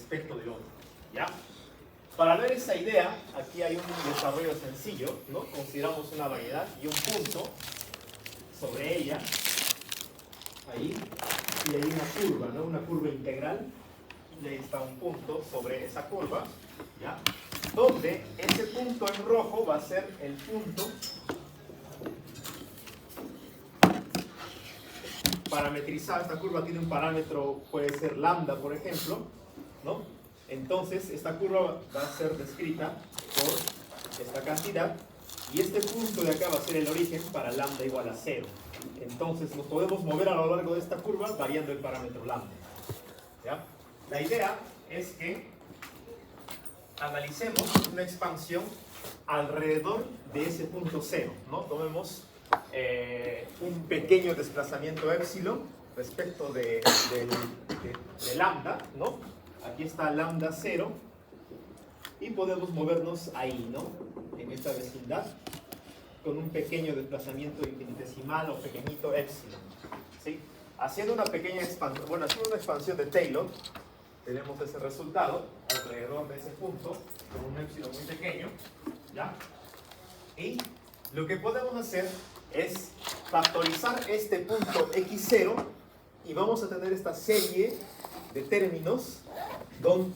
respecto de otro, ¿ya? Para ver esa idea, aquí hay un desarrollo sencillo, ¿no? Consideramos una variedad y un punto sobre ella, ahí, y hay una curva, ¿no? Una curva integral, y ahí está un punto sobre esa curva, ¿ya? Donde ese punto en rojo va a ser el punto parametrizado. Esta curva tiene un parámetro, puede ser lambda, por ejemplo, ¿no? Entonces, esta curva va a ser descrita por esta cantidad, y este punto de acá va a ser el origen para lambda igual a 0. Entonces, nos podemos mover a lo largo de esta curva variando el parámetro lambda, ¿ya? La idea es que analicemos una expansión alrededor de ese punto 0, ¿no? Tomemos un pequeño desplazamiento épsilon respecto de lambda, ¿no? Aquí está lambda 0 y podemos movernos ahí, ¿no? En esta vecindad con un pequeño desplazamiento infinitesimal o pequeñito épsilon, ¿sí? Haciendo una pequeña expansión, bueno, haciendo una expansión de Taylor, tenemos ese resultado alrededor de ese punto con un épsilon muy pequeño, ¿ya? Y lo que podemos hacer es factorizar este punto x0 y vamos a tener esta serie de términos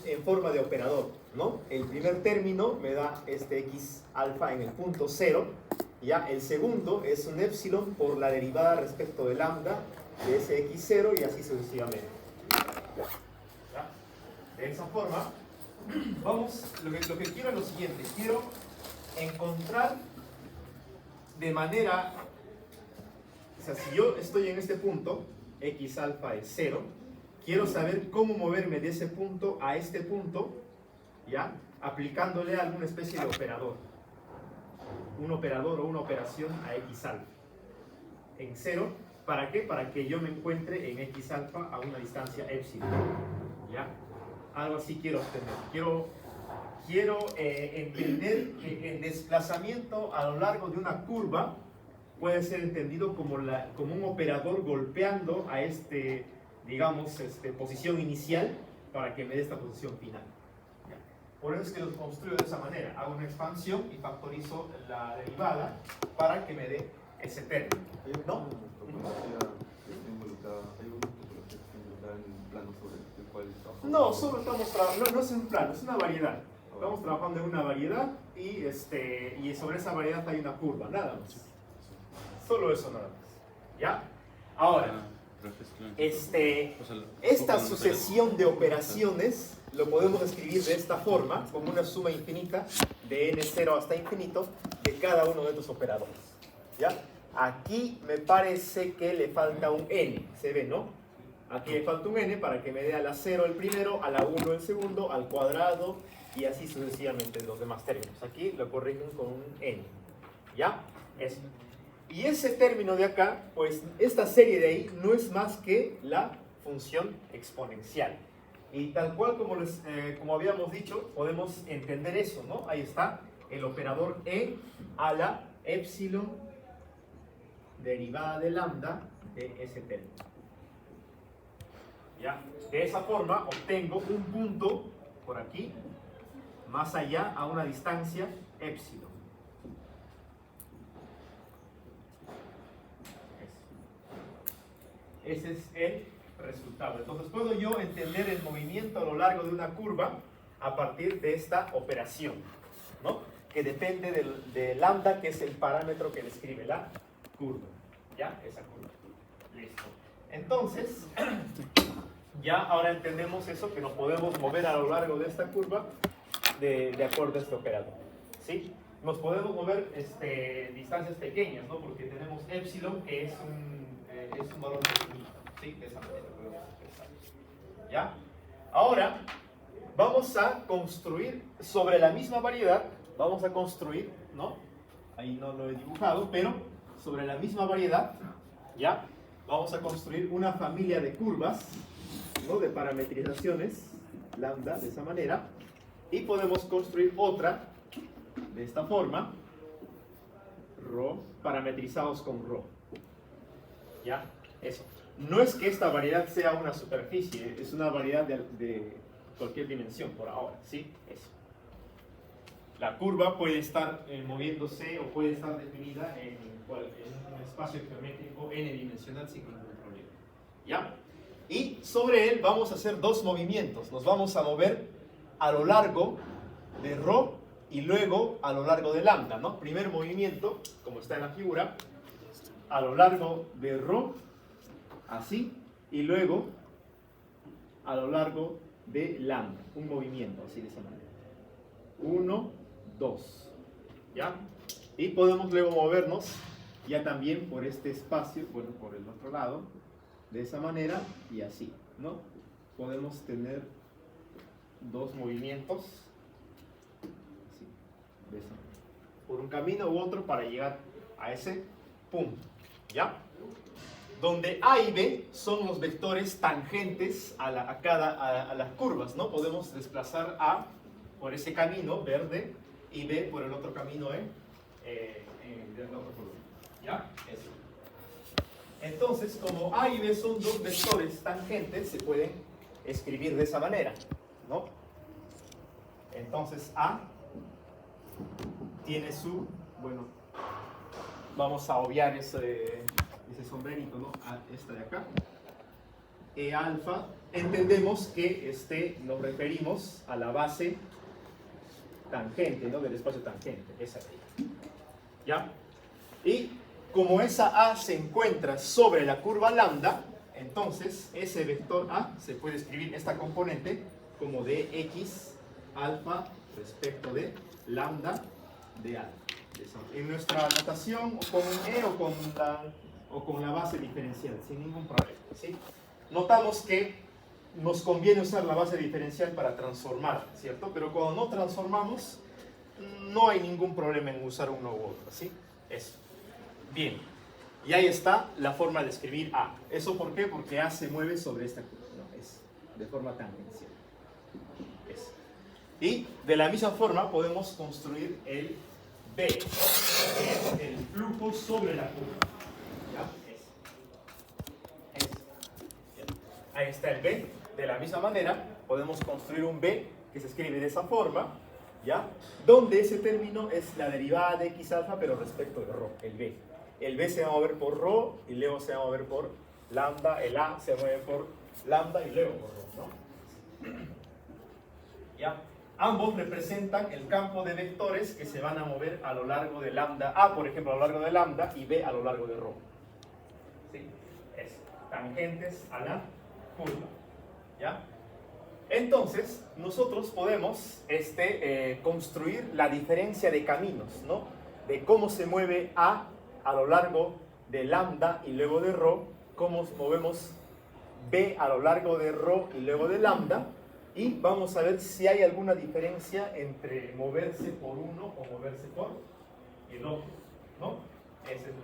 en forma de operador, ¿no? El primer término me da este x alfa en el punto 0, ya el segundo es un épsilon por la derivada respecto de lambda de ese x0 y así sucesivamente. ¿Ya? De esa forma, lo que quiero es lo siguiente, quiero encontrar de manera, o sea, si yo estoy en este punto, x alfa es 0, quiero saber cómo moverme de ese punto a este punto, ¿ya? Aplicándole alguna especie de operador. Un operador o una operación a x alfa. En 0, ¿para qué? Para que yo me encuentre en x alfa a una distancia épsilon, ¿ya? Algo así quiero obtener. Quiero entender que el desplazamiento a lo largo de una curva puede ser entendido como un operador golpeando a digamos, posición inicial para que me dé esta posición final. ¿Ya? Por eso es que lo construyo de esa manera. Hago una expansión y factorizo la derivada para que me dé ese término. ¿No? No, solo estamos trabajando, no es un plano, es una variedad. Estamos trabajando en una variedad y sobre esa variedad hay una curva, nada más. Solo eso nada más. ¿Ya? Ahora, esta sucesión de operaciones lo podemos escribir de esta forma, como una suma infinita de n0 hasta infinito de cada uno de estos operadores. ¿Ya? Aquí me parece que le falta un n, se ve, ¿no? Aquí le falta un n para que me dé a la 0 el primero, a la 1 el segundo, al cuadrado y así sucesivamente los demás términos. Aquí lo corrigen con un n. ¿Ya? Eso. Y ese término de acá, pues esta serie de ahí no es más que la función exponencial. Y tal cual como habíamos dicho, podemos entender eso, ¿no? Ahí está el operador e a la épsilon derivada de lambda de ese término. ¿Ya? De esa forma obtengo un punto por aquí, más allá a una distancia épsilon. Ese es el resultado. Entonces puedo yo entender el movimiento a lo largo de una curva a partir de esta operación, ¿no? Que depende de lambda, que es el parámetro que describe la curva. ¿Ya? Esa curva. Listo. Entonces, ya ahora entendemos eso, que nos podemos mover a lo largo de esta curva de acuerdo a este operador. ¿Sí? Nos podemos mover distancias pequeñas, ¿no? Porque tenemos épsilon, que es un valor definito. ¿Sí? De esa manera podemos expresar. ¿Ya? Ahora, vamos a construir sobre la misma variedad, vamos a construir, ¿no? Ahí no lo he dibujado, pero sobre la misma variedad, ¿ya? Vamos a construir una familia de curvas, ¿no? De parametrizaciones, lambda, de esa manera, y podemos construir otra de esta forma, ρ, parametrizados con ρ. ¿Ya? Eso. No es que esta variedad sea una superficie, es una variedad de cualquier dimensión por ahora, ¿sí? Eso. La curva puede estar moviéndose o puede estar definida en un espacio geométrico n-dimensional sin ningún problema. ¿Ya? Y sobre él vamos a hacer dos movimientos. Nos vamos a mover a lo largo de ρ y luego a lo largo de lambda, ¿no? Primer movimiento, como está en la figura, a lo largo de ρ, así, y luego a lo largo de lambda. Un movimiento, así de esa manera. 1, 2. ¿Ya? Y podemos luego movernos ya también por este espacio, bueno, por el otro lado, de esa manera y así, ¿no? Podemos tener dos movimientos, así, de esa manera, por un camino u otro para llegar a ese punto, ¿ya? Donde A y B son los vectores tangentes a las curvas, ¿no? Podemos desplazar A por ese camino verde y B por el otro camino del otro color. ¿Ya? Eso. Entonces, como A y B son dos vectores tangentes, se pueden escribir de esa manera, ¿no? Entonces, A tiene su, bueno, vamos a obviar ese sombrerito, ¿no? Esta de acá. E alfa, entendemos que nos referimos a la base tangente, ¿no? Del espacio tangente, esa de ahí. ¿Ya? Y como esa A se encuentra sobre la curva lambda, entonces ese vector A se puede escribir esta componente como dx alfa respecto de lambda de alfa. En nuestra notación, o con E o con la base diferencial, sin ningún problema, ¿sí? Notamos que nos conviene usar la base diferencial para transformar, ¿cierto? Pero cuando no transformamos, no hay ningún problema en usar uno u otro, ¿sí? Eso. Bien. Y ahí está la forma de escribir A. ¿Eso por qué? Porque A se mueve sobre esta curva, ¿no? Es de forma tangencial. Eso. Y de la misma forma podemos construir el B, ¿no? Que es el flujo sobre la curva. ¿Ya? Eso. Ahí está el B. De la misma manera, podemos construir un B que se escribe de esa forma, ¿ya? Donde ese término es la derivada de x alfa, pero respecto de ρ, el B. El B se va a mover por ρ y luego se va a mover por lambda, el A se mueve por lambda y luego por ρ, ¿no? ¿Ya? Ambos representan el campo de vectores que se van a mover a lo largo de lambda A, por ejemplo, a lo largo de lambda, y B a lo largo de ρ. ¿Sí? Es tangentes a la curva. ¿Ya? Entonces, nosotros podemos construir la diferencia de caminos, ¿no? De cómo se mueve A lo largo de lambda y luego de ρ, cómo movemos B a lo largo de ρ y luego de lambda, y vamos a ver si hay alguna diferencia entre moverse por uno o moverse por el otro, ¿no? Esa es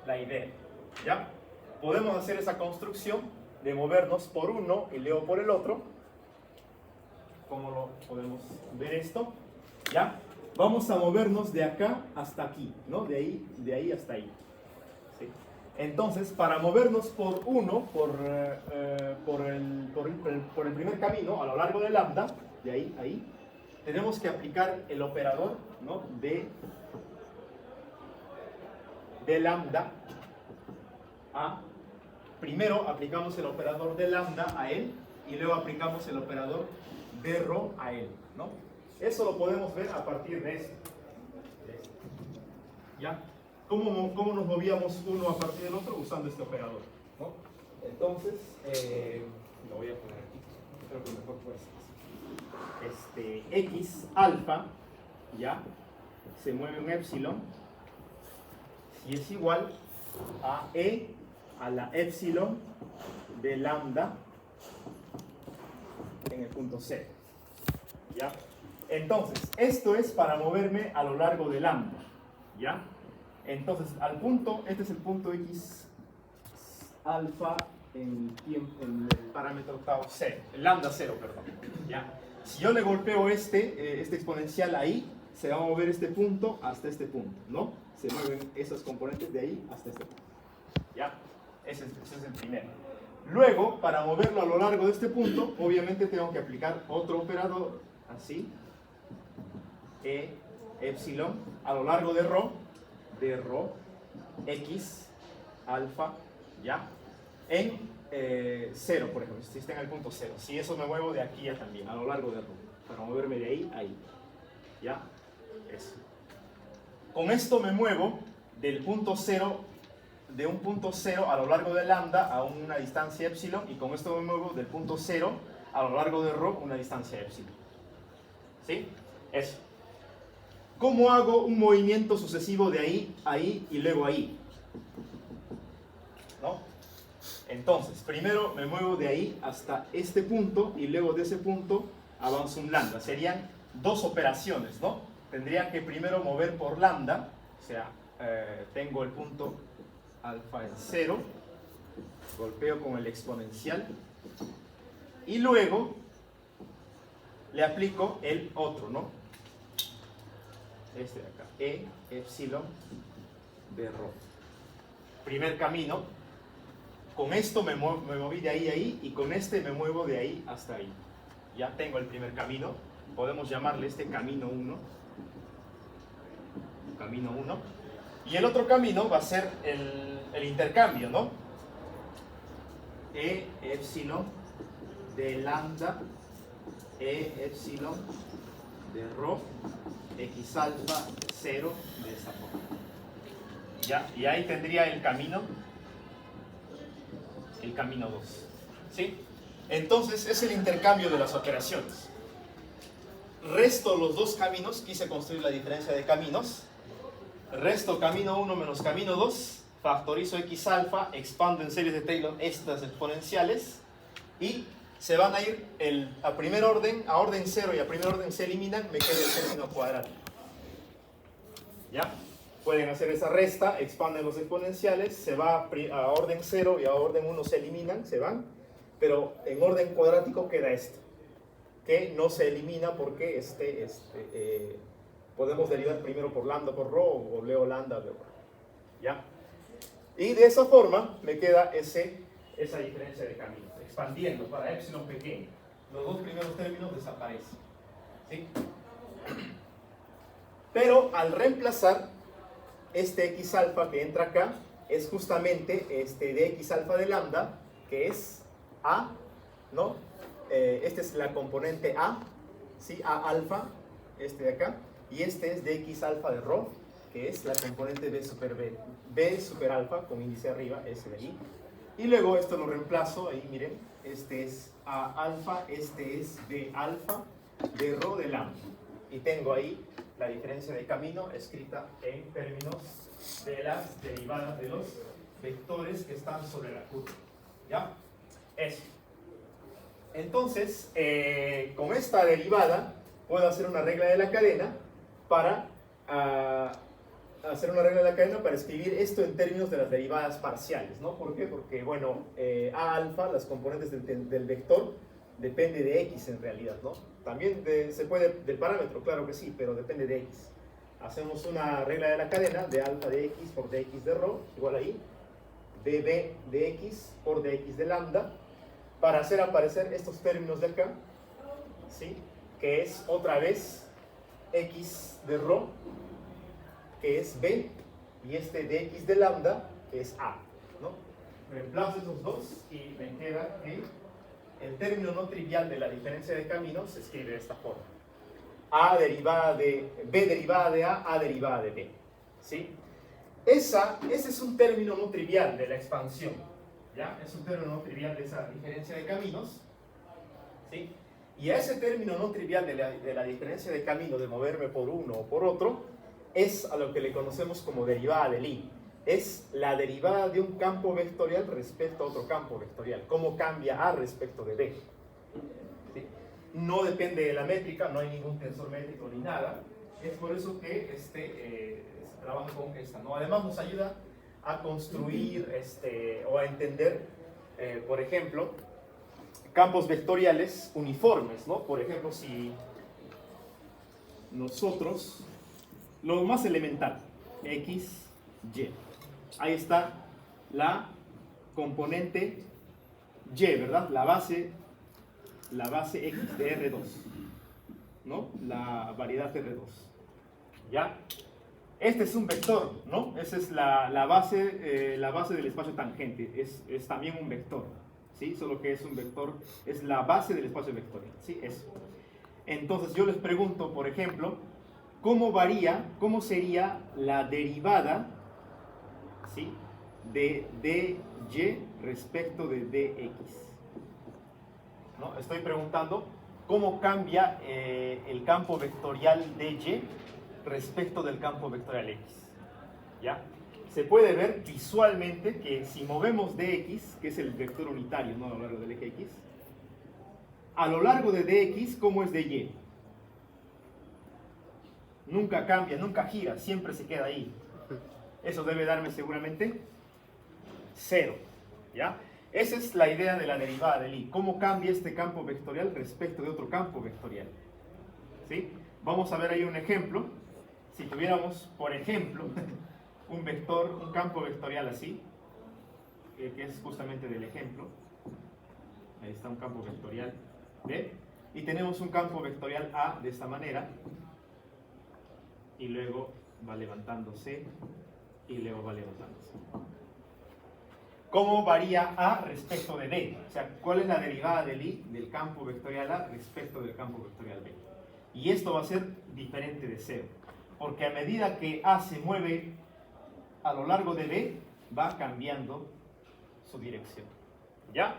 la idea, ¿ya? Podemos hacer esa construcción de movernos por uno y luego por el otro. ¿Cómo lo podemos ver esto? ¿Ya? Vamos a movernos de acá hasta aquí, ¿no? De ahí hasta ahí. ¿Sí? Entonces, para movernos por uno, por el primer camino, a lo largo de lambda, de ahí a ahí, tenemos que aplicar el operador, ¿no? de lambda a. Primero aplicamos el operador de lambda a él y luego aplicamos el operador de ρ a él, ¿no? Eso lo podemos ver a partir de esto. ¿Ya? ¿Cómo nos movíamos uno a partir del otro? Usando este operador, ¿no? Entonces, lo voy a poner aquí. Creo que mejor pues x alfa, ¿ya? Se mueve un epsilon si es igual a e a la epsilon de lambda en el punto 0. ¿Ya? Entonces, esto es para moverme a lo largo de lambda. ¿Ya? Entonces, al punto, este es el punto x alfa en el parámetro tau 0, el lambda 0, perdón. ¿Ya? Si yo le golpeo este exponencial ahí, se va a mover este punto hasta este punto, ¿no? Se mueven esos componentes de ahí hasta este punto. ¿Ya? Ese es el primero. Luego, para moverlo a lo largo de este punto, obviamente tengo que aplicar otro operador, así, epsilon, a lo largo de rho, x, alfa, ¿ya? En 0, por ejemplo, si está en el punto 0. Si eso me muevo de aquí a también, a lo largo de rho, para moverme de ahí a ahí, ¿ya? Eso. Con esto me muevo del punto 0, de un punto 0 a lo largo de lambda a una distancia epsilon, y con esto me muevo del punto 0 a lo largo de rho una distancia epsilon. ¿Sí? Eso. ¿Cómo hago un movimiento sucesivo de ahí a ahí y luego ahí? ¿No? Entonces, primero me muevo de ahí hasta este punto y luego de ese punto avanzo un lambda. Serían dos operaciones, ¿no? Tendría que primero mover por lambda, o sea, tengo el punto alfa en 0, golpeo con el exponencial y luego le aplico el otro, ¿no? Este de acá, epsilon de rho. Primer camino, con esto me moví de ahí a ahí y con este me muevo de ahí hasta ahí. Ya tengo el primer camino, podemos llamarle este camino 1. Camino 1. Y el otro camino va a ser el intercambio, ¿no? Epsilon de lambda, epsilon de rho, x alfa 0 de esta forma. ¿Ya? Y ahí tendría el camino 2. ¿Sí? Entonces es el intercambio de las operaciones. Resto los dos caminos, quise construir la diferencia de caminos. Resto camino 1 menos camino 2, factorizo x alfa, expando en series de Taylor estas exponenciales y se van a ir a primer orden, a orden 0 y a primer orden se eliminan, me queda el término cuadrático. ¿Ya? Pueden hacer esa resta, expanden los exponenciales, se va a orden 0 y a orden 1 se eliminan, se van, pero en orden cuadrático queda esto, que no se elimina porque podemos derivar primero por lambda por rho o leo lambda de rho. ¿Ya? Y de esa forma me queda esa diferencia de caminos, expandiendo para epsilon pequeño. Los dos primeros términos desaparecen. ¿Sí? Pero al reemplazar este x alfa que entra acá, es justamente de x alfa de lambda, que es a, ¿no? Esta es la componente a, ¿sí? A alfa, de acá. Y este es de x alfa de rho, que es la componente b super alfa, con índice arriba, ese de ahí. Y luego esto lo reemplazo, ahí miren, este es a alfa, este es b alfa de rho de lambda. Y tengo ahí la diferencia de camino escrita en términos de las derivadas de los vectores que están sobre la curva. ¿Ya? Eso. Entonces, con esta derivada puedo hacer una regla de la cadena para escribir esto en términos de las derivadas parciales, ¿no? ¿Por qué? Porque, bueno, a alfa, las componentes del vector, depende de x en realidad, ¿no? También se puede del parámetro, claro que sí, pero depende de x. Hacemos una regla de la cadena de alfa de x por dx de rho, igual ahí, db de x por dx de lambda, para hacer aparecer estos términos de acá, ¿sí? Que es otra vez x de rho, que es b, y dx de lambda, que es a, ¿no? Reemplazo esos dos y me queda que el término no trivial de la diferencia de caminos se escribe de esta forma: a derivada de b derivada de a derivada de b, ¿sí? Ese es un término no trivial de la expansión, ¿ya? Es un término no trivial de esa diferencia de caminos, ¿sí? Y a ese término no trivial de la diferencia de camino, de moverme por uno o por otro, es a lo que le conocemos como derivada de Lie. Es la derivada de un campo vectorial respecto a otro campo vectorial. ¿Cómo cambia A respecto de B? ¿Sí? No depende de la métrica, no hay ningún tensor métrico ni nada. Es por eso que se trabaja con esta, ¿no? Además nos ayuda a construir o a entender, por ejemplo, campos vectoriales uniformes, ¿no? Por ejemplo, si nosotros, lo más elemental, x, y, ahí está la componente Y, ¿verdad? La base X de R2, ¿no? La variedad R2, ¿ya? Este es un vector, ¿no? Esa es la base del espacio tangente, es también un vector, ¿sí? Solo que es un vector, es la base del espacio vectorial, ¿sí? Eso. Entonces yo les pregunto, por ejemplo, cómo sería la derivada, ¿sí?, de dy respecto de dx, ¿no? Estoy preguntando cómo cambia el campo vectorial dy respecto del campo vectorial x, ¿ya? Se puede ver visualmente que si movemos dx, que es el vector unitario, ¿no?, a lo largo del eje x, a lo largo de dx, ¿cómo es dy? Nunca cambia, nunca gira, siempre se queda ahí. Eso debe darme seguramente 0, ¿ya? Esa es la idea de la derivada del i. ¿Cómo cambia este campo vectorial respecto de otro campo vectorial? ¿Sí? Vamos a ver ahí un ejemplo. Si tuviéramos, por ejemplo, un campo vectorial así, que es justamente del ejemplo. Ahí está un campo vectorial B. Y tenemos un campo vectorial A de esta manera. Y luego va levantándose. Y luego va levantándose. ¿Cómo varía A respecto de B? O sea, ¿cuál es la derivada del I del campo vectorial A respecto del campo vectorial B? Y esto va a ser diferente de 0. Porque a medida que A se mueve a lo largo de B, va cambiando su dirección. ¿Ya?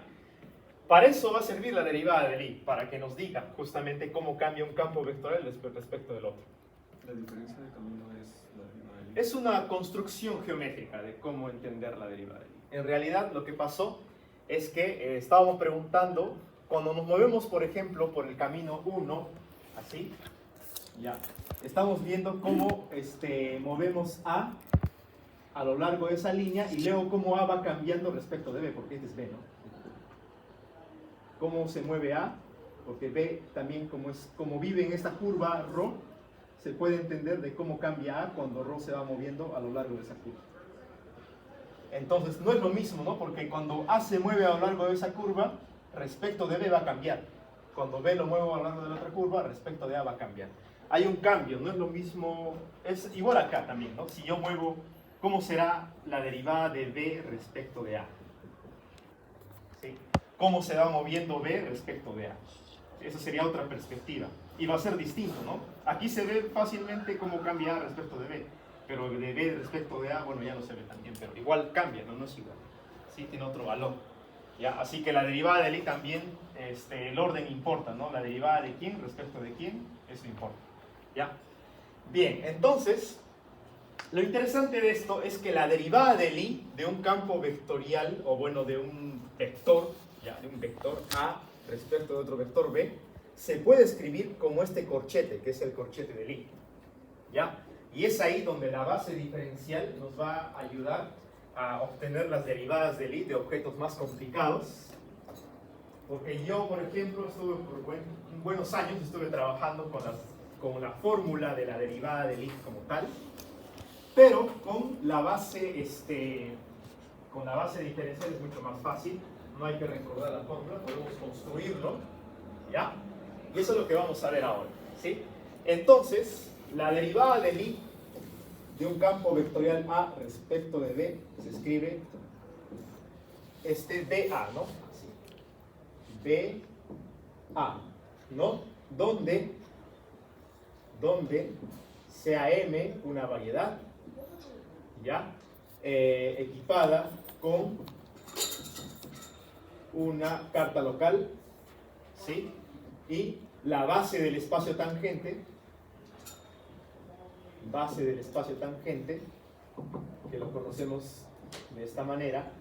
Para eso va a servir la derivada del I, para que nos diga justamente cómo cambia un campo vectorial respecto del otro. La diferencia de camino es la derivada del I. Es una construcción geométrica de cómo entender la derivada del I. En realidad lo que pasó es que estábamos preguntando, cuando nos movemos, por ejemplo, por el camino 1, así, ya, estamos viendo cómo movemos A lo largo de esa línea y luego cómo A va cambiando respecto de B, porque este es B, ¿no? Cómo se mueve A, porque B también, como vive en esta curva ρ, se puede entender de cómo cambia A cuando ρ se va moviendo a lo largo de esa curva. Entonces no es lo mismo, ¿no? Porque cuando A se mueve a lo largo de esa curva, respecto de B va a cambiar. Cuando B lo muevo a lo largo de la otra curva, respecto de A va a cambiar. Hay un cambio, no es lo mismo, es igual acá también, ¿no? Si yo muevo, ¿cómo será la derivada de B respecto de A? ¿Sí? ¿Cómo se va moviendo B respecto de A? Esa sería otra perspectiva. Y va a ser distinto, ¿no? Aquí se ve fácilmente cómo cambia A respecto de B. Pero de B respecto de A, bueno, ya no se ve tan bien, pero igual cambia, ¿no? No es igual. Sí, tiene otro valor. ¿Ya? Así que la derivada del I también, el orden importa, ¿no? La derivada de quién respecto de quién, eso importa. ¿Ya? Bien, entonces, lo interesante de esto es que la derivada del I de un campo vectorial, o bueno, de un vector, ¿ya? De un vector A respecto de otro vector B, se puede escribir como este corchete, que es el corchete del I. ¿Ya? Y es ahí donde la base diferencial nos va a ayudar a obtener las derivadas del I de objetos más complicados. Porque yo, por ejemplo, estuve por buenos años trabajando con la fórmula de la derivada del I como tal, pero con la base diferencial es mucho más fácil. No hay que recordar la fórmula, podemos construirlo, ¿ya? Y eso es lo que vamos a ver ahora, ¿sí? Entonces, la derivada del I de un campo vectorial A respecto de B se escribe BA, ¿no? Así. BA, ¿no? Donde sea M una variedad, ¿ya? Equipada con una carta local, ¿sí? Y la base del espacio tangente, que lo conocemos de esta manera,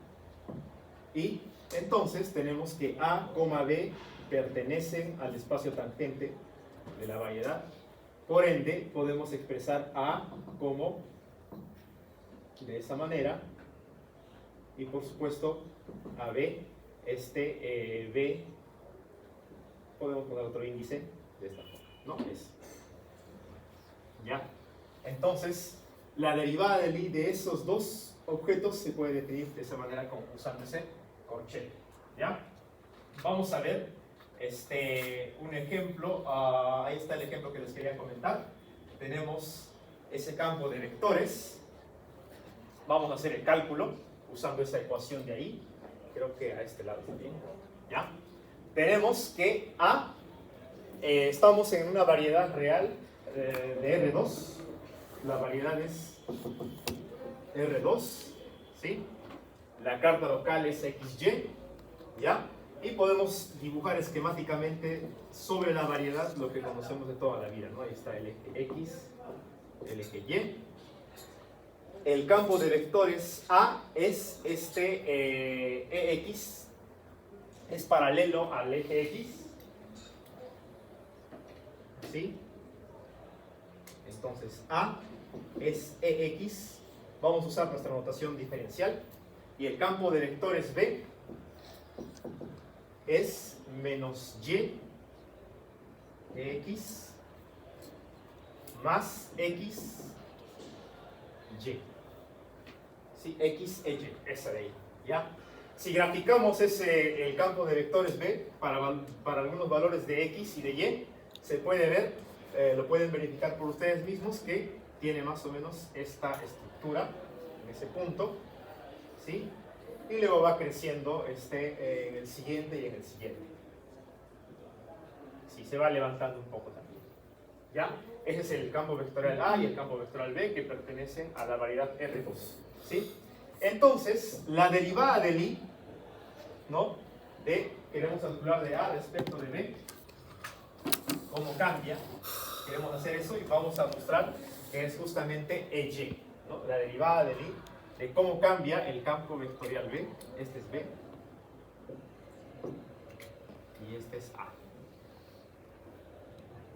y entonces tenemos que A, B pertenecen al espacio tangente de la variedad. Por ende, podemos expresar A como de esa manera, y por supuesto a B, B, podemos poner otro índice de esta forma, ¿no? ¿Ya? Entonces, la derivada del I de esos dos objetos se puede definir de esa manera, como usando ese corchete, ¿ya? vamos a ver un ejemplo. Ahí está el ejemplo que les quería comentar. Tenemos ese campo de vectores. Vamos a hacer el cálculo usando esa ecuación de ahí. Creo que a este lado también. ¿Ya? Tenemos que A, estamos en una variedad real de R2. La variedad es R2, ¿sí? La carta local es XY, ¿ya? Y podemos dibujar esquemáticamente sobre la variedad lo que conocemos de toda la vida, ¿no? Ahí está el eje X, el eje Y. El campo de vectores A es EX, es paralelo al eje X, ¿sí? Entonces A es EX, vamos a usar nuestra notación diferencial, y el campo de vectores B es menos Y EX más X Y. ¿Sí? X, Y, esa de ahí, ¿ya? Si graficamos el campo de vectores B para algunos valores de X y de Y, se puede ver, lo pueden verificar por ustedes mismos, que tiene más o menos esta estructura en ese punto, ¿sí? Y luego va creciendo en el siguiente y en el siguiente. Sí, se va levantando un poco también, ¿ya? Ese es el campo vectorial A y el campo vectorial B, que pertenecen a la variedad R2, ¿sí? Entonces, la derivada del I, ¿no? Queremos calcular de A respecto de B, cómo cambia. Queremos hacer eso y vamos a mostrar que es justamente EY, ¿no? La derivada del I, de cómo cambia el campo vectorial B. Este es B y este es A.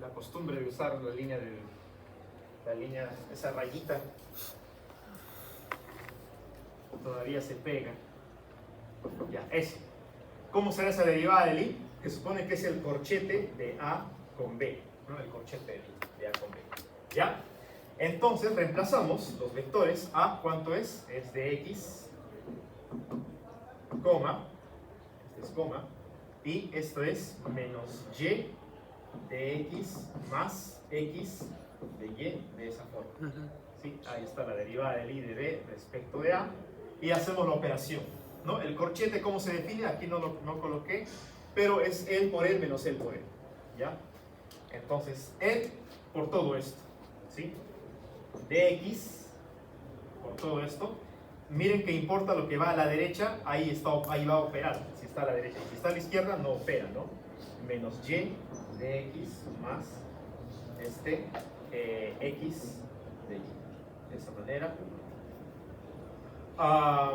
La costumbre de usar la línea, esa rayita, todavía se pega. Ya, eso. ¿Cómo será esa derivada del I? Que supone que es el corchete de A con B, ¿no? El corchete de A con B. ¿Ya? Entonces reemplazamos los vectores. A, ¿cuánto es? Es de X, coma, este es coma, y esto es menos Y de X más X de Y, de esa forma. ¿Sí? Ahí está la derivada del I de B respecto de A, y hacemos la operación, ¿no? El corchete, ¿cómo se define? Aquí no coloqué, pero es L por L menos L por L, ¿ya? Entonces, L por todo esto, ¿sí? Dx por todo esto. Miren que importa lo que va a la derecha, ahí va a operar, si está a la derecha. Si está a la izquierda, no opera, ¿no? Menos Y de X más X de Y. De esa manera.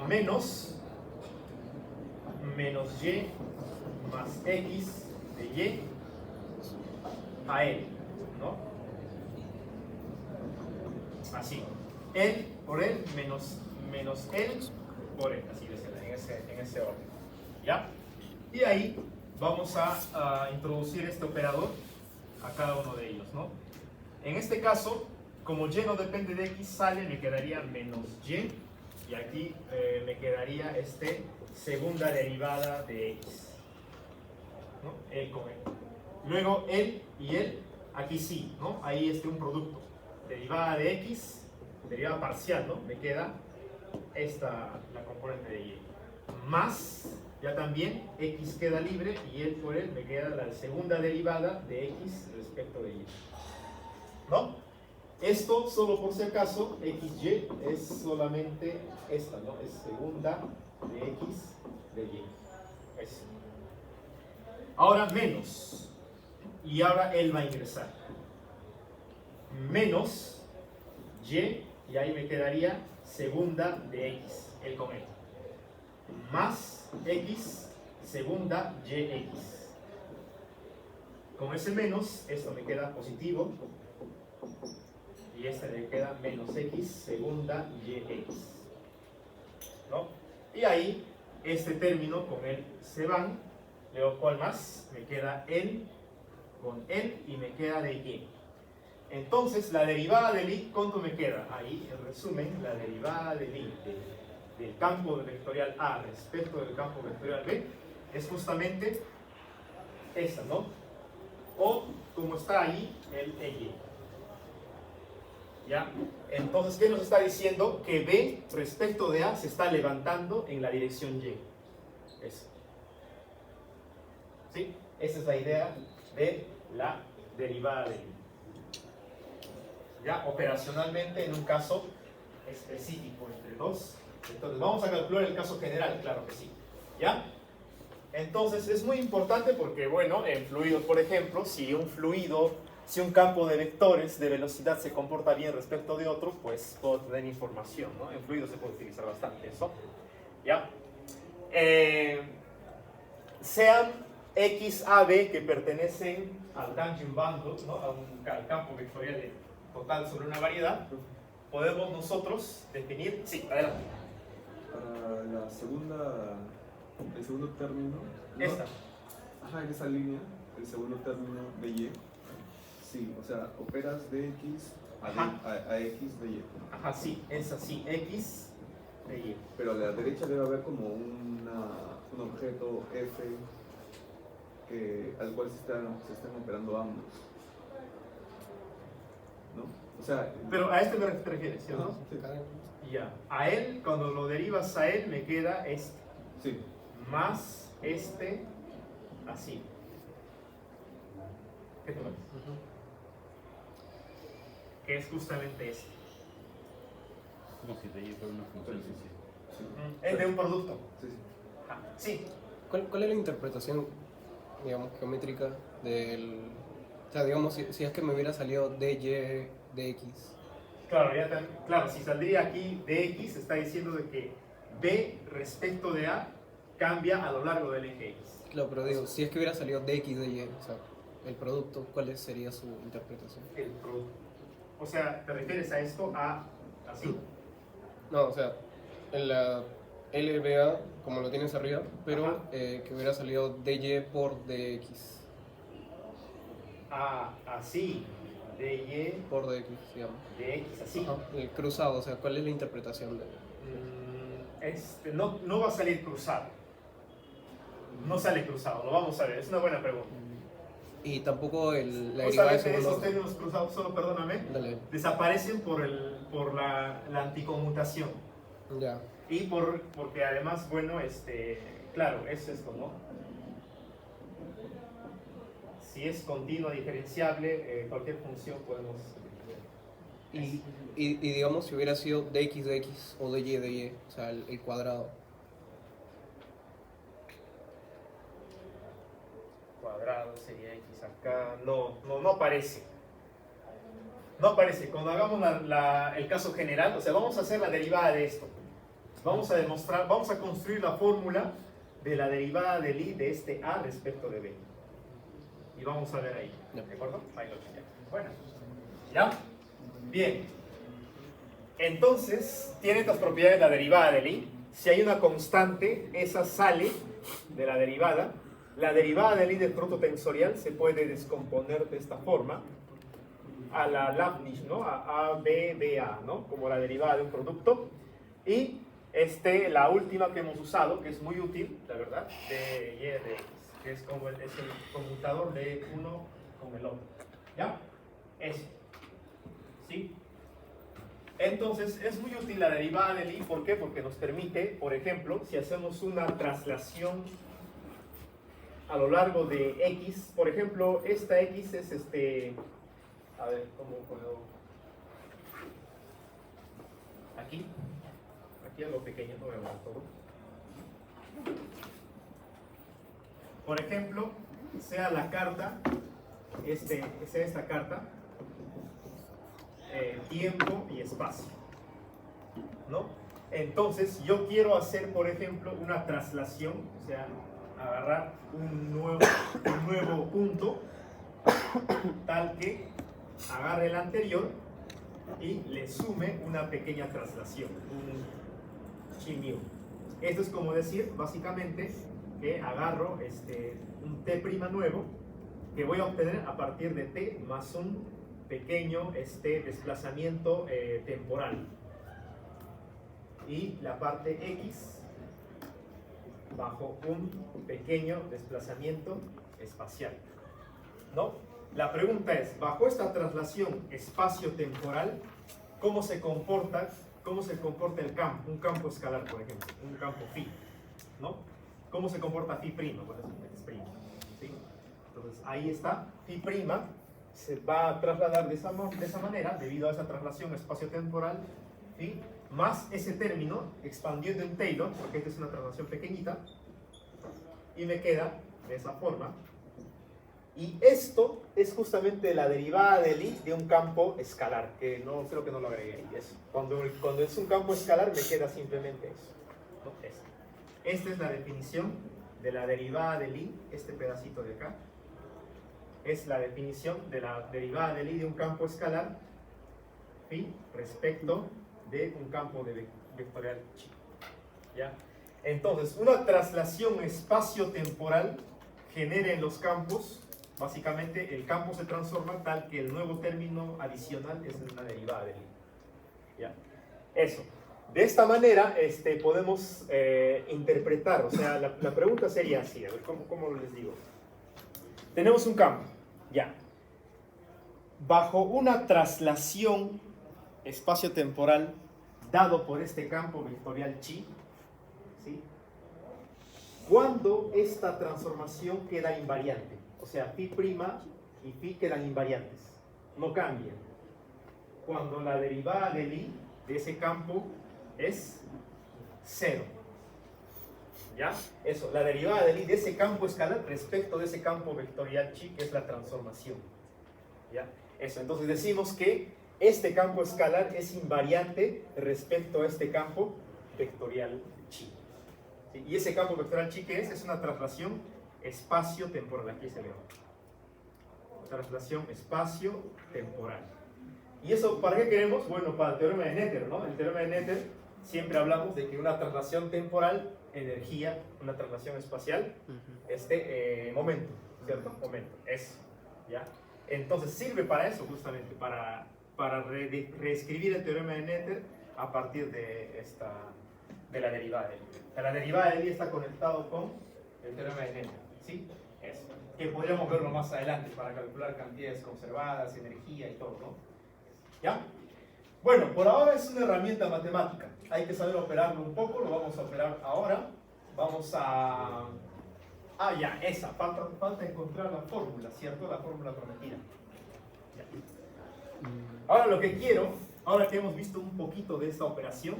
Menos Y más X de Y a L, ¿no? Así. L por L menos L por L, así en ese orden. ¿Ya? Y ahí vamos a introducir este operador a cada uno de ellos, ¿no? En este caso, como Y no depende de X, me quedaría menos Y, y aquí me quedaría segunda derivada de X, ¿no? L con L. Luego L y L, aquí sí, ¿no? Ahí un producto. Derivada de X, derivada parcial, ¿no? Me queda la componente de Y. Más, ya también, X queda libre y L por L me queda la segunda derivada de X respecto de Y, ¿no? Esto, solo por si acaso, XY es solamente esta, ¿no? Es segunda de X de Y. Eso. Ahora menos. Y ahora él va a ingresar. Menos Y, y ahí me quedaría segunda de X, él con él. Más X, segunda YX. Con ese menos, esto me queda positivo. Y este me queda menos X, segunda YX, ¿no? Y ahí, este término con él se van. Luego, ¿cuál más? Me queda él con él y me queda de Y. Entonces, la derivada del I, ¿cuánto me queda? Ahí, en resumen, la derivada del I del campo vectorial A respecto del campo vectorial B es justamente esta, ¿no? O como está ahí, el EY. ¿Ya? Entonces, ¿qué nos está diciendo? Que B respecto de A se está levantando en la dirección Y. Eso. ¿Sí? Esa es la idea de la derivada de I. Ya, operacionalmente, en un caso específico entre dos. Entonces, vamos a calcular el caso general, claro que sí. ¿Ya? Entonces, es muy importante porque, bueno, en fluidos, por ejemplo, si un campo de vectores de velocidad se comporta bien respecto de otro, pues puedo tener información, ¿no? En fluidos se puede utilizar bastante eso. ¿Ya? Sean X, A, B que pertenecen al tangent bundle, ¿no? Al campo vectorial total sobre una variedad, podemos nosotros definir. Sí, adelante. Para el segundo término, ¿no? Esta. Ajá, en esa línea, el segundo término de Y. Sí, o sea, operas de X a X de Y. Ajá, sí, es así, X de Y. Pero a la derecha debe haber como un objeto F al cual se están operando ambos. ¿No? O sea... Pero a este te refieres, ¿sí o no? Sí. Ya. A él, cuando lo derivas a él, me queda este. Sí. Más este, así. ¿Qué te parece? Que es justamente este. Como si te fuera una función. Sí. Es de un producto. Sí, sí. Ah, sí. ¿Cuál es la interpretación, digamos, geométrica del... O sea, digamos, si es que me hubiera salido dy dx. Claro, claro, si saldría aquí dx, está diciendo de que b respecto de a cambia a lo largo del eje x. Claro, pero digo, si es que hubiera salido dx dy, o sea, el producto, ¿cuál sería su interpretación? El producto. O sea, ¿te refieres a esto así? No, o sea, en la LBA, como lo tienes arriba, pero que hubiera salido dy por dx. Así. dy Por dx, digamos. dx, así. Ajá, el cruzado, o sea, ¿cuál es la interpretación de...? No va a salir cruzado. No sale cruzado, lo vamos a ver. Es una buena pregunta. Y tampoco la derivada de Justamente segundo esos orden. términos cruzados, solo perdóname, Dale. desaparecen por la anticonmutación. Ya. Y porque además, bueno, claro, es esto, ¿no? Si es continua, diferenciable, cualquier función podemos... Y digamos, si hubiera sido dx dx o dy dy, o sea, el cuadrado. Cuadrado sería x acá. No aparece. No aparece. Cuando hagamos el caso general, o sea, vamos a hacer la derivada de esto. Vamos a construir la fórmula de la derivada del i de este a respecto de b. Y vamos a ver ahí. ¿De acuerdo? Ahí lo tenemos. Bueno. ¿Ya? Bien. Entonces, tiene estas propiedades la derivada del i. Si hay una constante, esa sale de la derivada. La derivada del i del producto tensorial se puede descomponer de esta forma a la Leibniz, ¿no? A B, B, A, ¿no? Como la derivada de un producto. Y la última que hemos usado, que es muy útil, la verdad, de y de x, que es como el conmutador de uno con el otro. ¿Ya? Eso. ¿Sí? Entonces, es muy útil la derivada del i. ¿Por qué? Porque nos permite, por ejemplo, si hacemos una traslación a lo largo de x, por ejemplo, esta x es a ver, ¿cómo puedo? Aquí algo pequeño, no voy a ver todo. Por ejemplo, sea la carta, sea esta carta, tiempo y espacio, ¿no? Entonces, yo quiero hacer, por ejemplo, una traslación, o sea, agarrar un nuevo punto, tal que agarre el anterior y le sume una pequeña traslación, un chi mu. Esto es como decir, básicamente, que agarro un t' nuevo que voy a obtener a partir de t más un pequeño desplazamiento temporal. Y la parte x bajo un pequeño desplazamiento espacial, ¿no? La pregunta es, bajo esta traslación espacio-temporal, ¿cómo se comporta el campo? Un campo escalar, por ejemplo, un campo phi, ¿no? ¿Cómo se comporta phi prima? Bueno, es prima, ¿sí? Entonces, ahí está, phi prima se va a trasladar de esa manera, debido a esa traslación espacio-temporal, ¿sí? Más ese término, expandiendo en Taylor, porque esta es una traslación pequeñita, y me queda de esa forma. Y esto es justamente la derivada de Lie de un campo escalar, que no creo que no lo agregué ahí. Cuando es un campo escalar me queda simplemente eso, ¿no? Esta es la definición de la derivada de Lie, este pedacito de acá. Es la definición de la derivada de Lie de un campo escalar, ¿sí? Respecto de un campo vectorial chi. ¿Ya? Entonces, una traslación espacio-temporal genera en los campos, básicamente el campo se transforma tal que el nuevo término adicional es una derivada de Lie. ¿Ya? Eso. De esta manera podemos interpretar, o sea, la pregunta sería así, a ver, ¿cómo les digo? Tenemos un campo, ya. Bajo una traslación espacio-temporal dado por este campo vectorial chi, ¿sí? Cuando esta transformación queda invariante, o sea, phi prima y phi quedan invariantes, no cambian. Cuando la derivada de Lie de ese campo es 0. ¿Ya? Eso, la derivada de Lie de ese campo escalar respecto de ese campo vectorial chi, que es la transformación. ¿Ya? Eso, entonces decimos que este campo escalar es invariante respecto a este campo vectorial chi. ¿Sí? Y ese campo vectorial chi, ¿qué es? Es una traslación espacio-temporal. Aquí se ve. Traslación espacio-temporal. ¿Y eso para qué queremos? Bueno, para el teorema de Noether, ¿no? El teorema de Noether siempre hablamos de que una traslación temporal, energía, una traslación espacial, momento, ¿cierto? Momento, eso, ¿ya? Entonces sirve para eso justamente, para reescribir el teorema de Noether a partir de la derivada de Lie. La derivada de Lie está conectado con el teorema de Noether, ¿sí? Eso. Que podríamos verlo más adelante para calcular cantidades conservadas, energía y todo, ¿no? ¿Ya? Bueno, por ahora es una herramienta matemática. Hay que saber operarlo un poco, lo vamos a operar ahora. Vamos a... Ah, ya, esa. Falta encontrar la fórmula, ¿cierto? La fórmula prometida. Ya. Ahora lo que quiero, ahora que hemos visto un poquito de esta operación,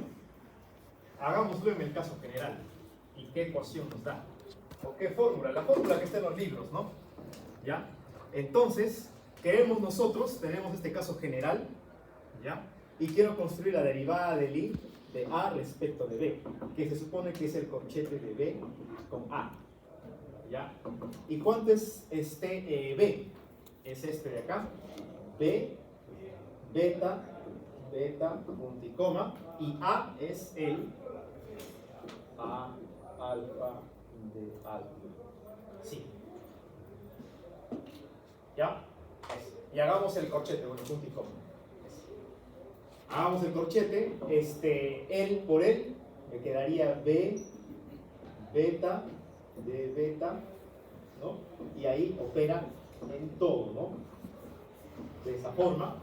hagámoslo en el caso general. ¿Y qué ecuación nos da? ¿O qué fórmula? La fórmula que está en los libros, ¿no? ¿Ya? Entonces, tenemos este caso general, ¿ya? Y quiero construir la derivada de Lie de A respecto de B, que se supone que es el corchete de B con A, ¿ya? ¿Y cuánto es B? Es este de acá, B, beta, punto y coma, y A es el A alfa de alfa. Sí. ¿Ya? Y hagamos el corchete, bueno, punto y coma. Hagamos el corchete, él por él, me quedaría B, beta, de beta, ¿no? Y ahí opera en todo, ¿no? De esa forma,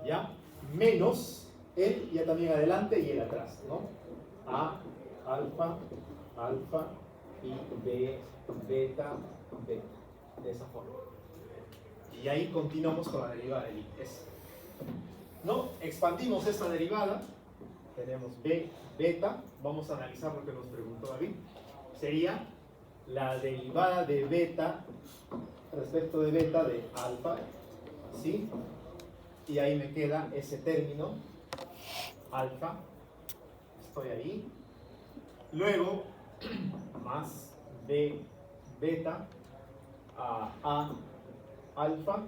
¿ya? Menos él ya también adelante y él atrás, ¿no? A, alfa, y B, beta, beta, de esa forma. Y ahí continuamos con la derivada de Lie. ¿No? Expandimos esta derivada, tenemos B, beta, vamos a analizar lo que nos preguntó David, sería la derivada de beta respecto de beta de alfa, ¿sí? Y ahí me queda ese término, alfa, estoy ahí, luego más B, beta, A, alfa,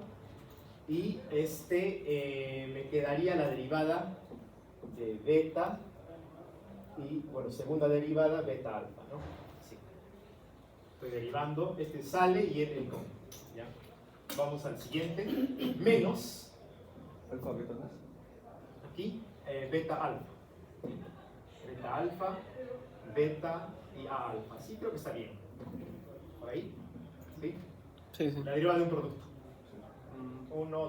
y me quedaría la derivada de beta y, bueno, segunda derivada, beta alfa, ¿no? Sí. Estoy derivando, sale y el come, ¿ya? Vamos al siguiente, menos, ¿Alfa, beta, no? aquí, beta alfa. Beta alfa, beta y A alfa. Sí, creo que está bien. Por ahí. ¿sí? Sí, sí. La derivada de un producto.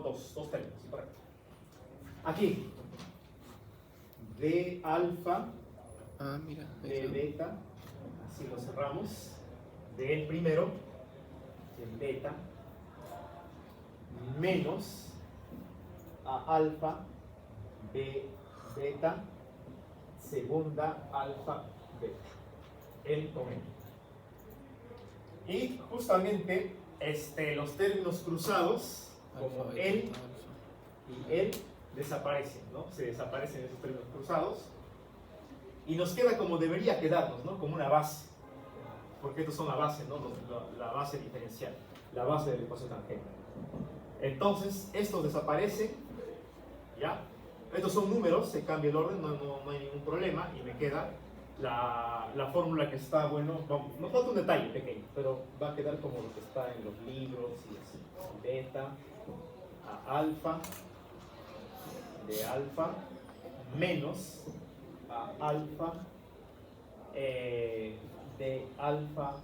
Dos términos, correcto. Aquí, de alfa, Ah, mira. ahí de está. beta, así lo cerramos, de el primero, en beta, menos a alfa, b, beta, segunda, alfa, beta, el con L. Y justamente los términos cruzados, como Alfa, beta, el alfa. y el, desaparecen, ¿no? Se desaparecen esos términos cruzados y nos queda como debería quedarnos, ¿no? Como una base, porque estos son la base, ¿no? La base diferencial, la base del espacio tangente. Entonces, estos desaparecen, ¿ya? Estos son números, se cambia el orden, no hay ningún problema y me queda la fórmula que está, bueno, nos falta un detalle pequeño, pero va a quedar como lo que está en los libros y así. Beta a alfa, de alfa, menos a alfa, de alfa,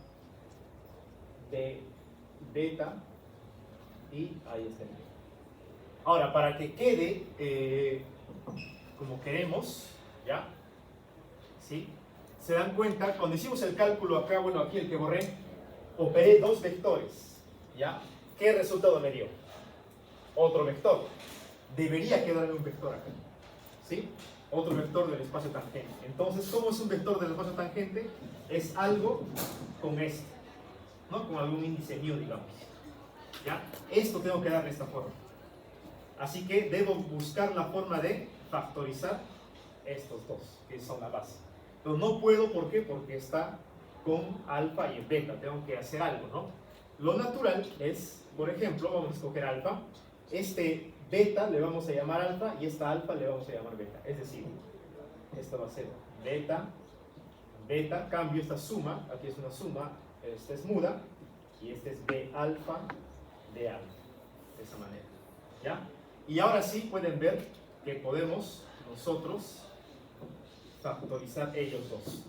de beta, y ahí está el beta. Ahora, para que quede como queremos, ¿ya? ¿Sí? Se dan cuenta, cuando hicimos el cálculo acá, bueno, aquí el que borré, operé dos vectores, ¿ya? ¿Qué resultado me dio? Otro vector. Debería quedarme un vector acá, ¿sí? Otro vector del espacio tangente. Entonces, ¿cómo es un vector del espacio tangente? Es algo con este, ¿no? Con algún índice μ, digamos, ¿ya? Esto tengo que darle esta forma. Así que debo buscar la forma de factorizar estos dos, que son la base. Pero no puedo, ¿por qué? Porque está con alfa y beta, tengo que hacer algo, ¿no? Lo natural es, por ejemplo, vamos a escoger alfa, este beta le vamos a llamar alfa y esta alfa le vamos a llamar beta. Es decir, esta va a ser beta, beta, cambio esta suma, aquí es una suma, esta es muda, y este es b alfa, de alfa, de esa manera, ¿ya? Y ahora sí pueden ver que podemos nosotros factorizar ellos dos,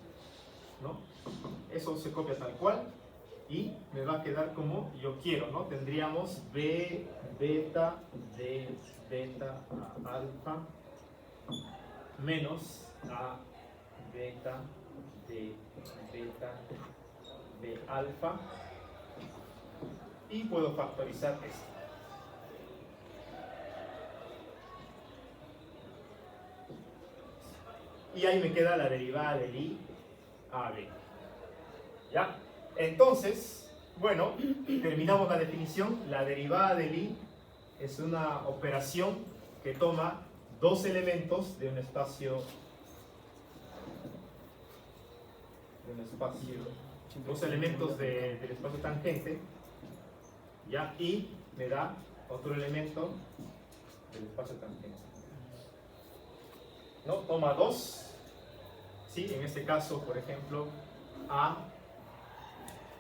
¿no? Eso se copia tal cual y me va a quedar como yo quiero, ¿no? Tendríamos b beta de beta a alfa menos a beta de beta de alfa y puedo factorizar esto. Y ahí me queda la derivada del i a b. ¿Ya? Entonces, bueno, terminamos la definición. La derivada del i es una operación que toma dos elementos de un espacio, dos elementos del espacio tangente, ¿ya? Y me da otro elemento del espacio tangente, ¿no? Toma dos, ¿sí? En este caso, por ejemplo, A,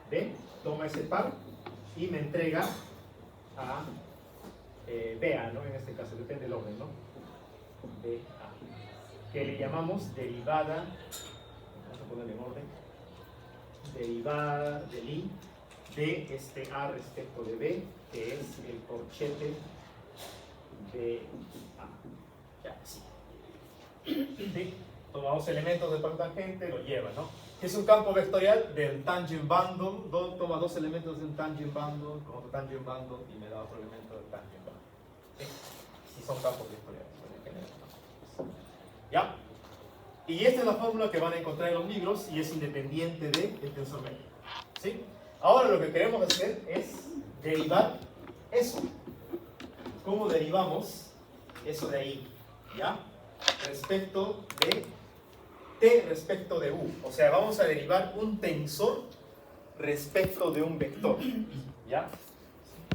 B, toma ese par y me entrega a BA, ¿no? En este caso, depende del orden, ¿no? BA, que le llamamos derivada, vamos a ponerle en orden, derivada del I de este A respecto de B, que es el corchete de A. Ya, sí. ¿Sí? Toma dos elementos del espacio tangente, lo lleva, ¿no? Es un campo vectorial del tangent bundle, toma dos elementos de un tangent bundle con otro tangent bundle y me da otro elemento del tangent bundle. ¿Sí? Si son campos vectoriales, en general, ¿no? ¿Ya? Y esta es la fórmula que van a encontrar en los libros y es independiente del tensor métrico. ¿Sí? Ahora lo que queremos hacer es derivar eso. ¿Cómo derivamos eso de ahí? ¿Ya? Respecto de t respecto de u. O sea, vamos a derivar un tensor respecto de un vector. ¿Ya?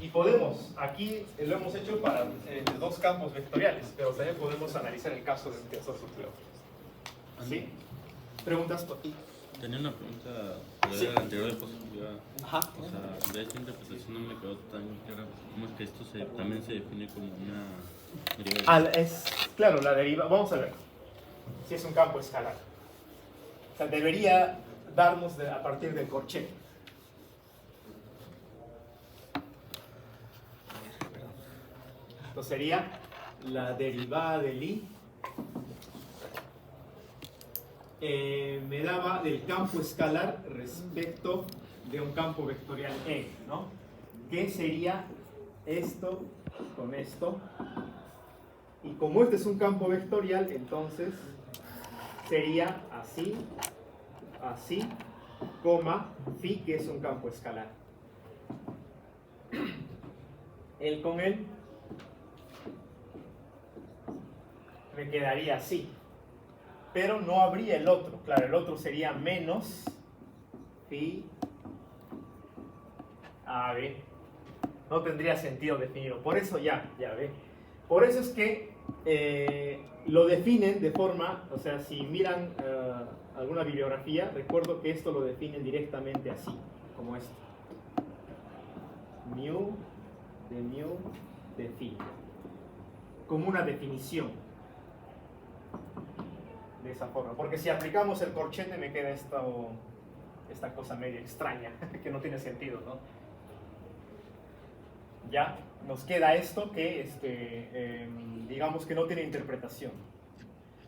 Y podemos, aquí lo hemos hecho para dos campos vectoriales, pero también podemos analizar el caso de un tensor subcleo. ¿Sí? ¿Preguntas por ti? Tenía una pregunta Sí. de la anterior diapositiva. Ajá. O sea, de esta interpretación no me quedó tan clara. ¿Cómo es que esto también se define como una derivada? Claro, la deriva, vamos a ver si es un campo escalar. O sea, debería darnos a partir del corchete. Entonces sería la derivada del I. Me daba del campo escalar respecto de un campo vectorial E, ¿no? ¿Qué sería esto con esto? Y como este es un campo vectorial, entonces sería así, así, coma, phi, que es un campo escalar. El con él me quedaría así. Pero no habría el otro. Claro, el otro sería menos phi a b. No tendría sentido definirlo. Por eso ya ve. Por eso es que lo definen de forma, o sea, si miran alguna bibliografía, recuerdo que esto lo definen directamente así, como esto. Mu de phi. Como una definición. De esa forma, porque si aplicamos el corchete me queda esta cosa medio extraña que no tiene sentido, ¿no? Ya nos queda esto que digamos que no tiene interpretación.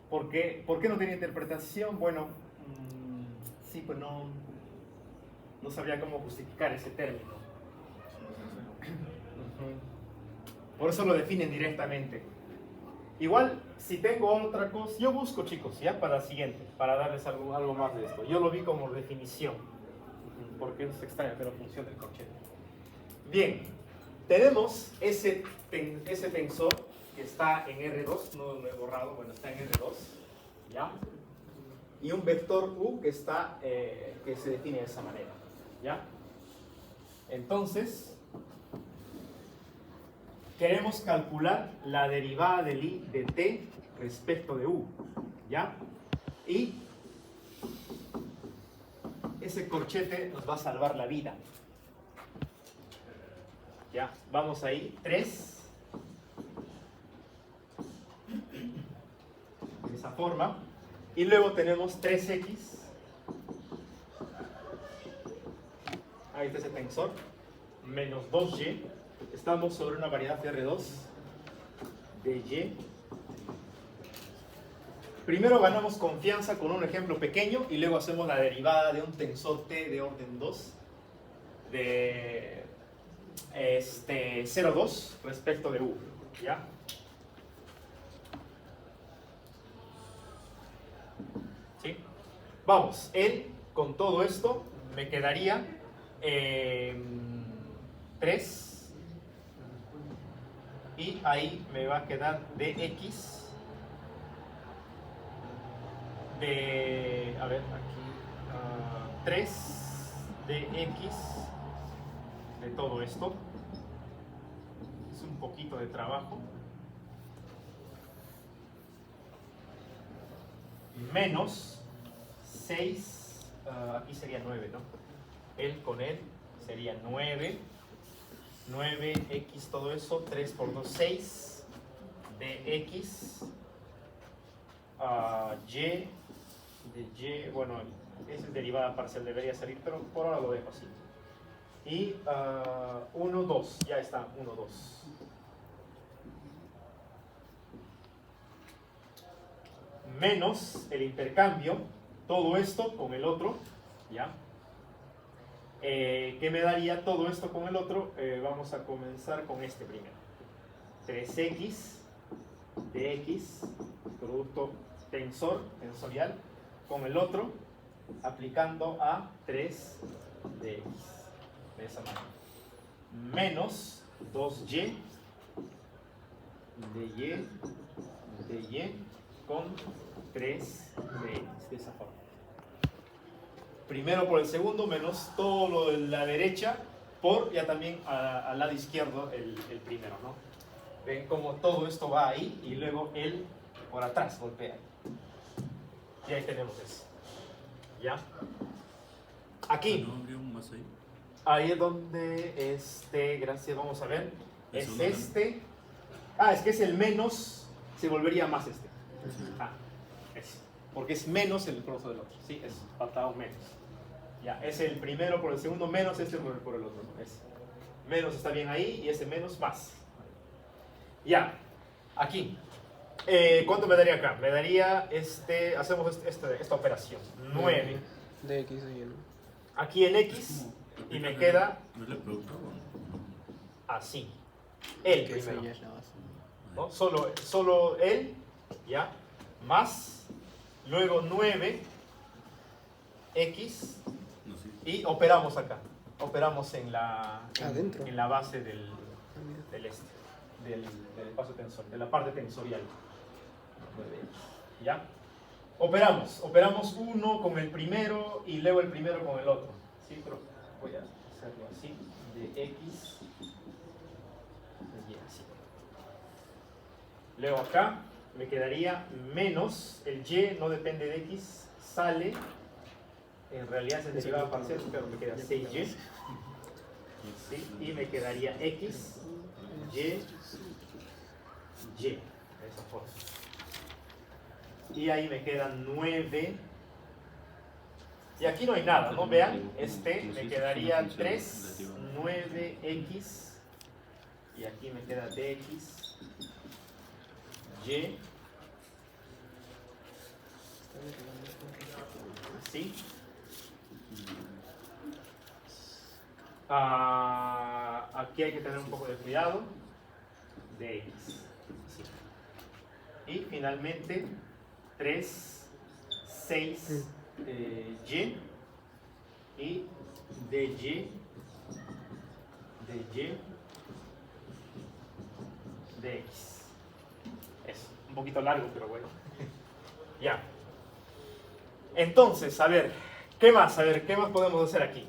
¿Por qué no tiene interpretación? Bueno, sí, pues no sabría cómo justificar ese término. Por eso lo definen directamente. Igual, si tengo otra cosa, yo busco, chicos, ya para la siguiente, para darles algo más de esto. Yo lo vi como definición, porque es extraño, pero funciona el corchete. Bien, tenemos ese tensor que está en R2, no lo he borrado, bueno, está en R2, ¿ya? Y un vector U que se define de esa manera, ¿ya? Entonces, queremos calcular la derivada del I de t respecto de U, ¿ya? Y ese corchete nos va a salvar la vida. Ya, vamos ahí, 3. De esa forma. Y luego tenemos 3x. Ahí está ese tensor. Menos 2y. Estamos sobre una variedad de R2 de Y. Primero ganamos confianza con un ejemplo pequeño y luego hacemos la derivada de un tensor T de orden 2 de 0,2 respecto de U. ¿Ya? ¿Sí? Vamos, con todo esto me quedaría 3. Y ahí me va a quedar dx de, a ver, aquí, 3 dx de todo esto. Es un poquito de trabajo. Menos 6, aquí sería 9, ¿no? El con él sería 9. 9x, todo eso, 3 por 2, 6 de x, y de y, bueno, esa es derivada parcial, debería salir, pero por ahora lo dejo así. Y 1, 2, ya está, 1, 2. Menos el intercambio, todo esto con el otro, ¿ya? ¿Qué me daría todo esto con el otro? Vamos a comenzar con este primero. 3x de x, producto tensorial, con el otro, aplicando a 3 de x. De esa manera. Menos 2y de y con 3 de x. De esa forma. Primero por el segundo, menos todo lo de la derecha, por ya también al lado izquierdo el primero, ¿no? Ven cómo todo esto va ahí y luego él por atrás golpea. Y ahí tenemos eso. ¿Ya? Aquí. ¿No habría un más ahí? Ahí es donde, gracias, vamos a ver. Es Eso no, este. Es que es el menos, se volvería más este. Es. Porque es menos el producto del otro. Sí, es faltaba un menos. Ya, es el primero por el segundo menos este por el otro. Es menos está bien ahí y ese menos más. Ya, aquí. ¿Cuánto me daría acá? Me daría, hacemos esta operación. 9. De X y Y, ¿no? Aquí en X y me queda ¿No es el producto o no? así. El Que esa primero. ya es la base. ¿No? Solo él, ¿ya? Más, luego 9, X, No, sí. y operamos acá. Operamos Adentro. en la base del Ah, mira. del espacio tensor, de la parte tensorial. 9X, ¿ya? Operamos uno con el primero y luego el primero con el otro. ¿Sí? Pero voy a hacerlo así, de X, y así. Luego acá me quedaría menos, el Y no depende de X, sale, en realidad es el derivado parcial, pero me queda 6Y, ¿sí? Y me quedaría X, Y, de esa forma. Y ahí me quedan 9, y aquí no hay nada, ¿no? Vean, me quedaría 3, 9X, y aquí me queda DX, Y, así. Aquí hay que tener un poco de cuidado, DX, así. Y finalmente 3, 6, Y, y DY, DX. Es un poquito largo, pero bueno. Ya. Entonces, a ver, ¿qué más? A ver, ¿qué más podemos hacer aquí?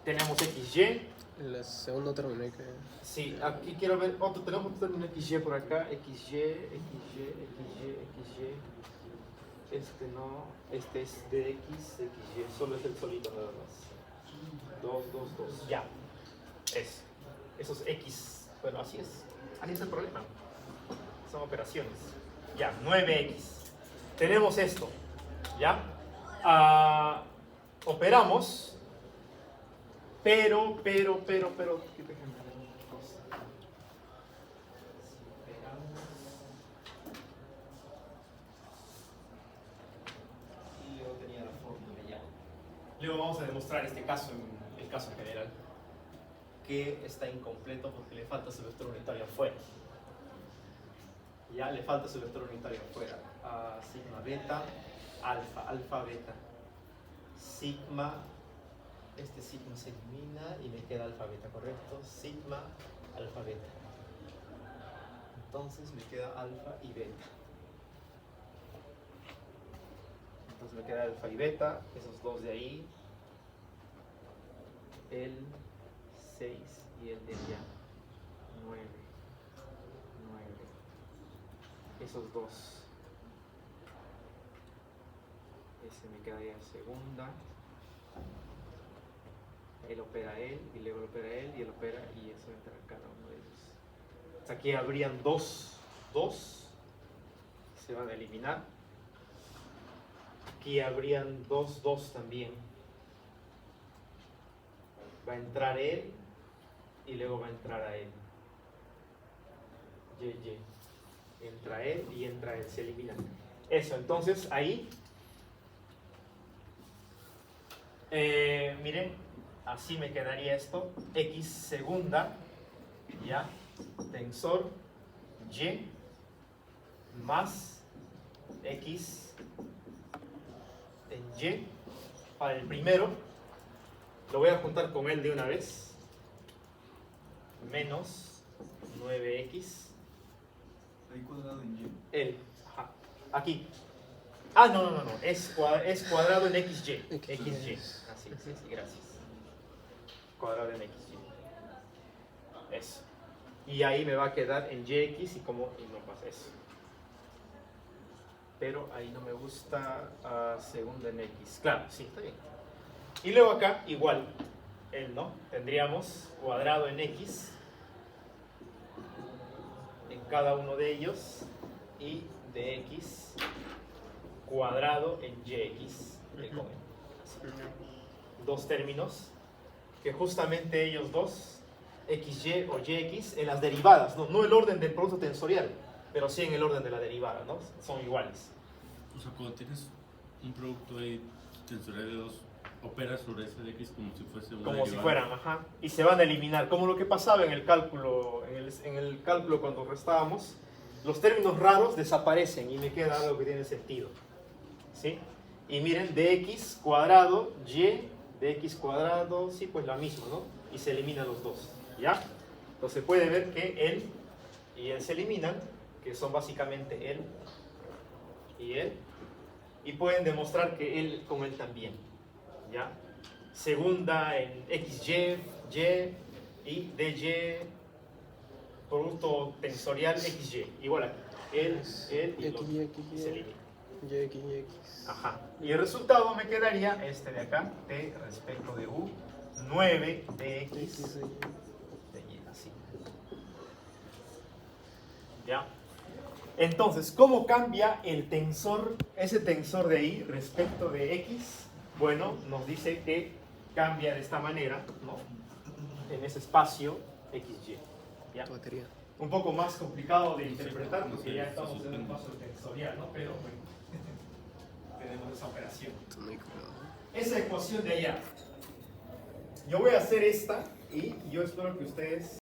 Tenemos XY. El segundo término hay que... Sí, aquí quiero ver otro. Tenemos otro término XY por acá. XY. Este no. Este es DX, XY. Solo es el solito nada más. 2. Ya. Esos X. Bueno, así es. Así es el problema. Son operaciones. Ya, 9X. Tenemos esto. ¿Ya? Operamos. Pero, ¿qué déjenme ver una cosa? Si operamos. Y luego tenía la fórmula ya. Luego vamos a demostrar este caso, el caso general, que está incompleto porque le falta su vector unitario afuera. Ya le falta su vector unitario afuera. Sigma beta, alfa beta. Sigma, este sigma se elimina y me queda alfa beta, ¿correcto? Sigma, alfa beta. Entonces me queda alfa y beta. Entonces me queda alfa y beta, esos dos de ahí. El 6 y el de allá. 9. Esos dos. Ese me quedaría en segunda. Él opera él, y luego lo opera él, y él opera, y eso entra en cada uno de ellos. Aquí habrían dos. Se van a eliminar. Aquí habrían 2 también. Va a entrar él, y luego va a entrar a él. Y. Entra él y entra él, se eliminan. Eso, entonces ahí, miren, así me quedaría esto, X segunda, ya, tensor, Y, más X en Y, para el primero, lo voy a juntar con él de una vez, menos 9X, Ahí cuadrado en Y. L. Ajá. Aquí. No. Es cuadrado en XY. XY. Así, sí, gracias. Cuadrado en XY. Eso. Y ahí me va a quedar en YX y no pasa eso. Pero ahí no me gusta segunda en X. Claro, sí, está bien. Y luego acá, igual. ¿No? Tendríamos cuadrado en X. En cada uno de ellos y dx cuadrado en yx con él. Dos términos que justamente ellos dos XY o YX en las derivadas, no el orden del producto tensorial, pero sí en el orden de la derivada, ¿no? Son iguales. O sea, cuando tienes un producto ahí tensorial de 2, operas sobre ese de X como si fuese una Como si derivada. fueran, ajá. Y se van a eliminar, como lo que pasaba en el cálculo, en el cálculo cuando restábamos, los términos raros desaparecen y me queda algo que tiene sentido. ¿Sí? Y miren, dx cuadrado, y dx cuadrado, sí, pues la misma, ¿no? Y se eliminan los dos, ¿ya? Entonces puede ver que él y él se eliminan, que son básicamente él y él, y pueden demostrar que él con él también, ¿ya? Segunda en xy, y y dy, producto tensorial xy, igual aquí, él y los, y se elimina. YX. Ajá. Y el resultado me quedaría este de acá, t respecto de u, 9 dx de y, así. ¿Ya? Entonces, ¿cómo cambia el tensor, ese tensor de y respecto de x? Bueno, nos dice que cambia de esta manera, ¿no? En ese espacio xy. ¿Ya? Batería. Un poco más complicado de interpretar porque ya estamos en un paso tensorial, ¿no? Pero bueno, tenemos esa operación. Esa ecuación de allá. Yo voy a hacer esta y yo espero que ustedes